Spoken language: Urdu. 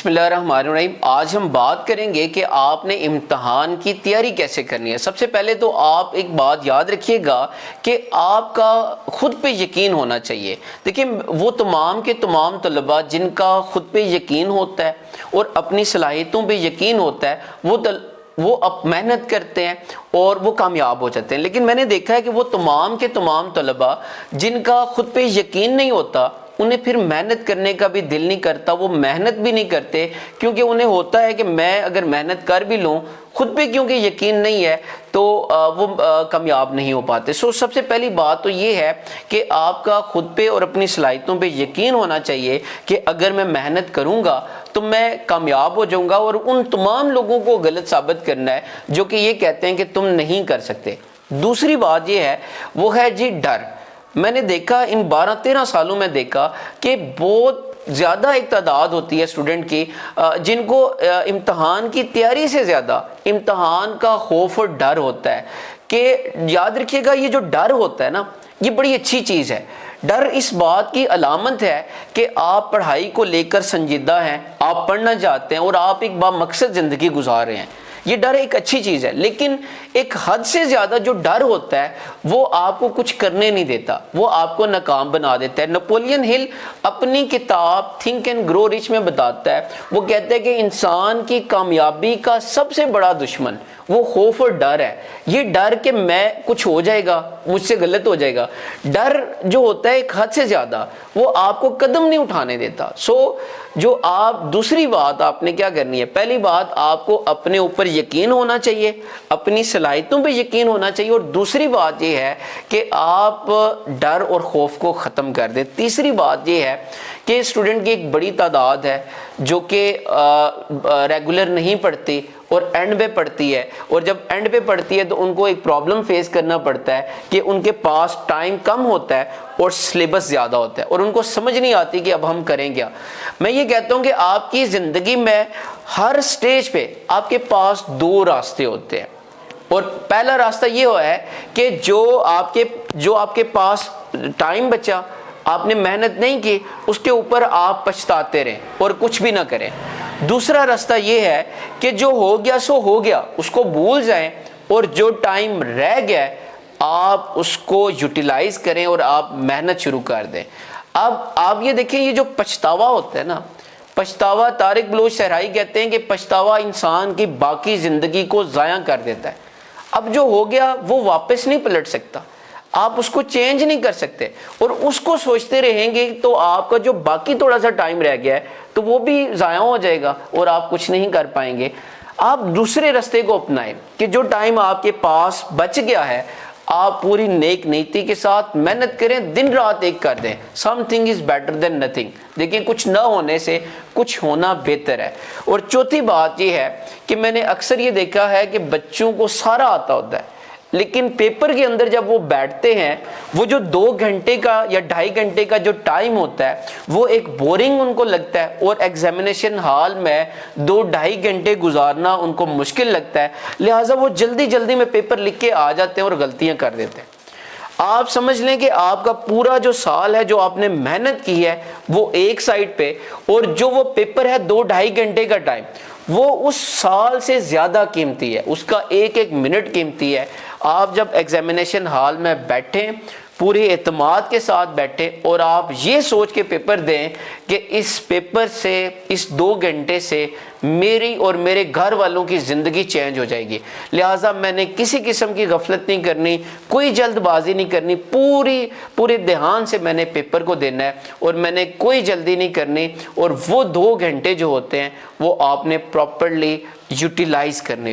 بسم اللہ الرحمن الرحیم۔ آج ہم بات کریں گے کہ آپ نے امتحان کی تیاری کیسے کرنی ہے۔ سب سے پہلے تو آپ ایک بات یاد رکھیے گا کہ آپ کا خود پہ یقین ہونا چاہیے۔ دیکھیں وہ تمام کے تمام طلباء جن کا خود پہ یقین ہوتا ہے اور اپنی صلاحیتوں پہ یقین ہوتا ہے وہ اب محنت کرتے ہیں اور وہ کامیاب ہو جاتے ہیں، لیکن میں نے دیکھا ہے کہ وہ تمام کے تمام طلباء جن کا خود پہ یقین نہیں ہوتا انہیں پھر محنت کرنے کا بھی دل نہیں کرتا، وہ محنت بھی نہیں کرتے کیونکہ انہیں ہوتا ہے کہ میں اگر محنت کر بھی لوں خود پہ کیونکہ یقین نہیں ہے تو وہ کامیاب نہیں ہو پاتے۔ سب سے پہلی بات تو یہ ہے کہ آپ کا خود پہ اور اپنی صلاحیتوں پہ یقین ہونا چاہیے کہ اگر میں محنت کروں گا تو میں کامیاب ہو جاؤں گا، اور ان تمام لوگوں کو غلط ثابت کرنا ہے جو کہ یہ کہتے ہیں کہ تم نہیں کر سکتے۔ دوسری بات یہ ہے وہ ہے جی ڈر۔ میں نے دیکھا ان 12-13 سالوں میں دیکھا کہ بہت زیادہ ایک تعداد ہوتی ہے اسٹوڈنٹ کی جن کو امتحان کی تیاری سے زیادہ امتحان کا خوف اور ڈر ہوتا ہے۔ کہ یاد رکھیے گا یہ جو ڈر ہوتا ہے نا یہ بڑی اچھی چیز ہے۔ ڈر اس بات کی علامت ہے کہ آپ پڑھائی کو لے کر سنجیدہ ہیں، آپ پڑھنا چاہتے ہیں اور آپ ایک بامقصد زندگی گزار رہے ہیں۔ یہ ڈر ایک اچھی چیز ہے، لیکن ایک حد سے زیادہ جو ڈر ہوتا ہے وہ آپ کو کچھ کرنے نہیں دیتا، وہ آپ کو ناکام بنا دیتا ہے۔ نپولین ہل اپنی کتاب تھنک اینڈ گرو رچ میں بتاتا ہے، وہ کہتا ہے کہ انسان کی کامیابی کا سب سے بڑا دشمن وہ خوف اور ڈر ہے۔ یہ ڈر کہ میں کچھ ہو جائے گا، مجھ سے غلط ہو جائے گا، ڈر جو ہوتا ہے ایک حد سے زیادہ وہ آپ کو قدم نہیں اٹھانے دیتا۔ جو آپ دوسری بات آپ نے کیا کرنی ہے، پہلی بات آپ کو اپنے اوپر یقین ہونا چاہیے، اپنی صلاحیتوں پہ یقین ہونا چاہیے، اور دوسری بات یہ ہے کہ آپ ڈر اور خوف کو ختم کر دیں۔ تیسری بات یہ ہے کہ اسٹوڈنٹ کی ایک بڑی تعداد ہے جو کہ ریگولر نہیں پڑھتی اور اینڈ پہ پڑھتی ہے، اور جب اینڈ پہ پڑھتی ہے تو ان کو ایک پرابلم فیس کرنا پڑتا ہے کہ ان کے پاس ٹائم کم ہوتا ہے اور سلیبس زیادہ ہوتا ہے اور ان کو سمجھ نہیں آتی کہ اب ہم کریں کیا۔ میں یہ کہتا ہوں کہ آپ کی زندگی میں ہر سٹیج پہ آپ کے پاس دو راستے ہوتے ہیں، اور پہلا راستہ یہ ہوا ہے کہ جو آپ کے پاس ٹائم بچا، آپ نے محنت نہیں کی، اس کے اوپر آپ پچھتاتے رہیں اور کچھ بھی نہ کریں۔ دوسرا راستہ یہ ہے کہ جو ہو گیا سو ہو گیا، اس کو بھول جائیں، اور جو ٹائم رہ گیا آپ اس کو یوٹیلائز کریں اور آپ محنت شروع کر دیں۔ اب آپ یہ دیکھیں یہ جو پچھتاوا ہوتا ہے نا، پچھتاوا طارق بلوچ صحرائی کہتے ہیں کہ پچھتاوا انسان کی باقی زندگی کو ضائع کر دیتا ہے۔ اب جو ہو گیا وہ واپس نہیں پلٹ سکتا، آپ اس کو چینج نہیں کر سکتے، اور اس کو سوچتے رہیں گے تو آپ کا جو باقی تھوڑا سا ٹائم رہ گیا ہے تو وہ بھی ضائع ہو جائے گا اور آپ کچھ نہیں کر پائیں گے۔ آپ دوسرے راستے کو اپنائیں کہ جو ٹائم آپ کے پاس بچ گیا ہے آپ پوری نیک نیتی کے ساتھ محنت کریں، دن رات ایک کر دیں۔ Some thing is better than nothing. دیکھیں کچھ نہ ہونے سے کچھ ہونا بہتر ہے۔ اور چوتھی بات یہ ہے کہ میں نے اکثر یہ دیکھا ہے کہ بچوں کو سارا آتا ہوتا ہے، لیکن پیپر کے اندر جب وہ بیٹھتے ہیں وہ جو 2 گھنٹے کا یا 2.5 گھنٹے کا جو ٹائم ہوتا ہے وہ ایک بورنگ ان کو لگتا ہے، اور ایگزامینیشن ہال میں 2-2.5 گھنٹے گزارنا ان کو مشکل لگتا ہے، لہٰذا وہ جلدی جلدی میں پیپر لکھ کے آ جاتے ہیں اور غلطیاں کر دیتے ہیں۔ آپ سمجھ لیں کہ آپ کا پورا جو سال ہے جو آپ نے محنت کی ہے وہ ایک سائڈ پہ، اور جو وہ پیپر ہے 2-2.5 گھنٹے کا ٹائم وہ اس سال سے زیادہ قیمتی ہے، اس کا ایک ایک منٹ قیمتی ہے۔ آپ جب ایگزامینیشن ہال میں بیٹھیں پورے اعتماد کے ساتھ بیٹھیں اور آپ یہ سوچ کے پیپر دیں کہ اس پیپر سے، اس 2 گھنٹے سے میری اور میرے گھر والوں کی زندگی چینج ہو جائے گی، لہٰذا میں نے کسی قسم کی غفلت نہیں کرنی، کوئی جلد بازی نہیں کرنی، پورے دھیان سے میں نے پیپر کو دینا ہے اور میں نے کوئی جلدی نہیں کرنی، اور وہ 2 گھنٹے جو ہوتے ہیں وہ آپ نے پراپرلی یوٹیلائز کرنے